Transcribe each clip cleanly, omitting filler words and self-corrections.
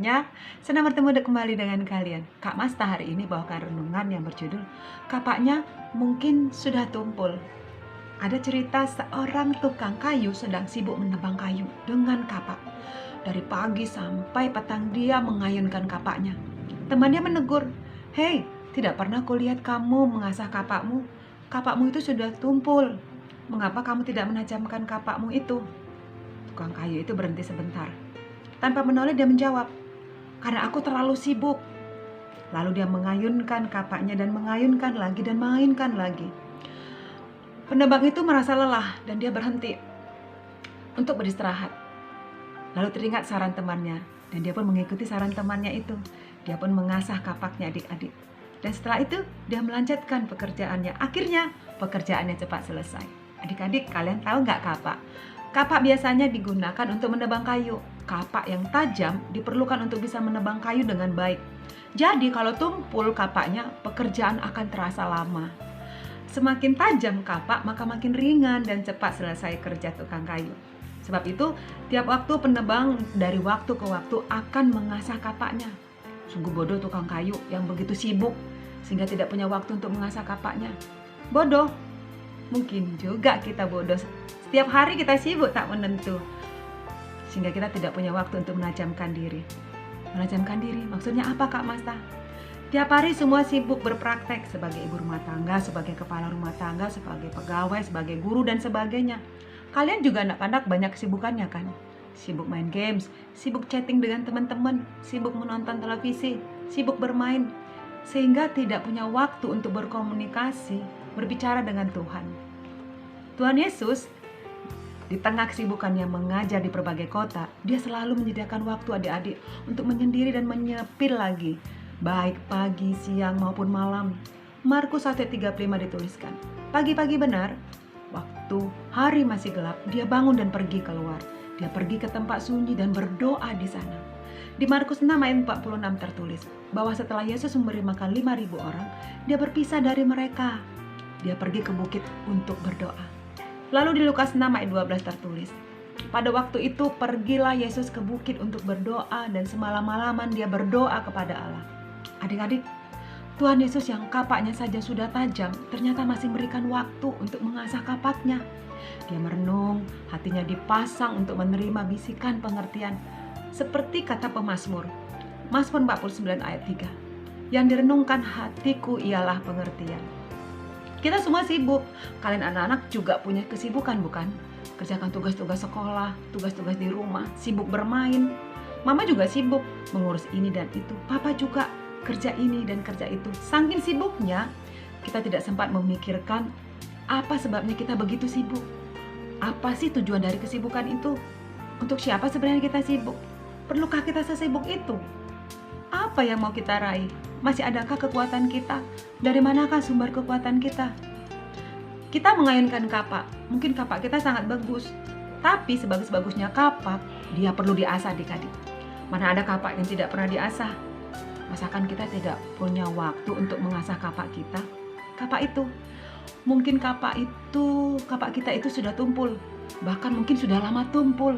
semuanya, senang bertemu kembali dengan kalian. Kak Masta hari ini bawakan renungan yang berjudul Kapaknya Mungkin Sudah Tumpul. Ada cerita seorang tukang kayu sedang sibuk menebang kayu dengan kapak. Dari pagi sampai petang dia mengayunkan kapaknya. Temannya menegur, "Hei, tidak pernah kulihat kamu mengasah kapakmu. Kapakmu itu sudah tumpul. Mengapa kamu tidak menajamkan kapakmu itu?" Tukang kayu itu berhenti sebentar. Tanpa menoleh dia menjawab, "Karena aku terlalu sibuk." Lalu dia mengayunkan kapaknya dan mengayunkan lagi dan mengayunkan lagi. Penebang itu merasa lelah dan dia berhenti untuk beristirahat. Lalu teringat saran temannya dan dia pun mengikuti saran temannya itu. Dia pun mengasah kapaknya adik-adik. Dan setelah itu dia melanjutkan pekerjaannya. Akhirnya pekerjaannya cepat selesai. Adik-adik, kalian tahu nggak kapak? Kapak biasanya digunakan untuk menebang kayu. Kapak yang tajam diperlukan untuk bisa menebang kayu dengan baik. Jadi kalau tumpul kapaknya, pekerjaan akan terasa lama. Semakin tajam kapak, maka makin ringan dan cepat selesai kerja tukang kayu. Sebab itu, tiap waktu penebang dari waktu ke waktu akan mengasah kapaknya. Sungguh bodoh tukang kayu yang begitu sibuk sehingga tidak punya waktu untuk mengasah kapaknya. Bodoh. Mungkin juga kita bodoh. Setiap hari kita sibuk tak menentu, sehingga kita tidak punya waktu untuk menajamkan diri. Menajamkan diri, maksudnya apa Kak Masta? Tiap hari semua sibuk berpraktek sebagai ibu rumah tangga, sebagai kepala rumah tangga, sebagai pegawai, sebagai guru dan sebagainya. Kalian juga anak-anak banyak kesibukannya kan? Sibuk main games, sibuk chatting dengan teman-teman, sibuk menonton televisi, sibuk bermain, sehingga tidak punya waktu untuk berkomunikasi, berbicara dengan Tuhan. Tuhan Yesus di tengah kesibukannya mengajar di berbagai kota, dia selalu menyediakan waktu adik-adik untuk menyendiri dan menyepil lagi, baik pagi, siang maupun malam. Markus 1:35 dituliskan, pagi-pagi benar, waktu hari masih gelap, dia bangun dan pergi keluar. Dia pergi ke tempat sunyi dan berdoa di sana. Di Markus 6 ayat 46 tertulis bahwa setelah Yesus memberi makan 5.000 orang, dia berpisah dari mereka. Dia pergi ke bukit untuk berdoa. Lalu di Lukas 6 ayat 12 tertulis, pada waktu itu pergilah Yesus ke bukit untuk berdoa dan semalam-malaman dia berdoa kepada Allah. Adik-adik, Tuhan Yesus yang kapaknya saja sudah tajam, ternyata masih memberikan waktu untuk mengasah kapaknya. Dia merenung, hatinya dipasang untuk menerima bisikan pengertian. Seperti kata pemazmur, Mazmur 49 ayat 3, yang direnungkan hatiku ialah pengertian. Kita semua sibuk, kalian anak-anak juga punya kesibukan bukan? Kerjakan tugas-tugas sekolah, tugas-tugas di rumah, sibuk bermain. Mama juga sibuk mengurus ini dan itu, papa juga kerja ini dan kerja itu. Saking sibuknya, kita tidak sempat memikirkan apa sebabnya kita begitu sibuk. Apa sih tujuan dari kesibukan itu? Untuk siapa sebenarnya kita sibuk? Perlukah kita sesibuk itu? Apa yang mau kita raih? Masih adakah kekuatan kita? Dari manakah sumber kekuatan kita? Kita mengayunkan kapak. Mungkin kapak kita sangat bagus, tapi sebagus-bagusnya kapak, dia perlu diasah adik-adik. Mana ada kapak yang tidak pernah diasah? Masakan kita tidak punya waktu untuk mengasah kapak kita? Kapak itu, mungkin kapak kita itu sudah tumpul, bahkan mungkin sudah lama tumpul.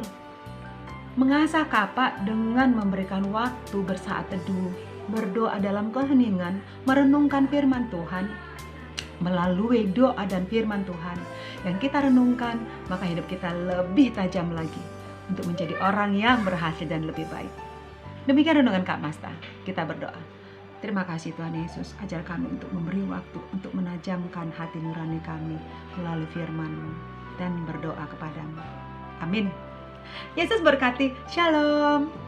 Mengasah kapak dengan memberikan waktu bersaat teduh, berdoa dalam keheningan, merenungkan firman Tuhan. Melalui doa dan firman Tuhan yang kita renungkan, maka hidup kita lebih tajam lagi untuk menjadi orang yang berhasil dan lebih baik. Demikian renungan Kak Masta. Kita berdoa. Terima kasih Tuhan Yesus, ajar kami untuk memberi waktu untuk menajamkan hati nurani kami melalui firman-Mu dan berdoa kepadamu. Amin. Yesus berkati. Shalom.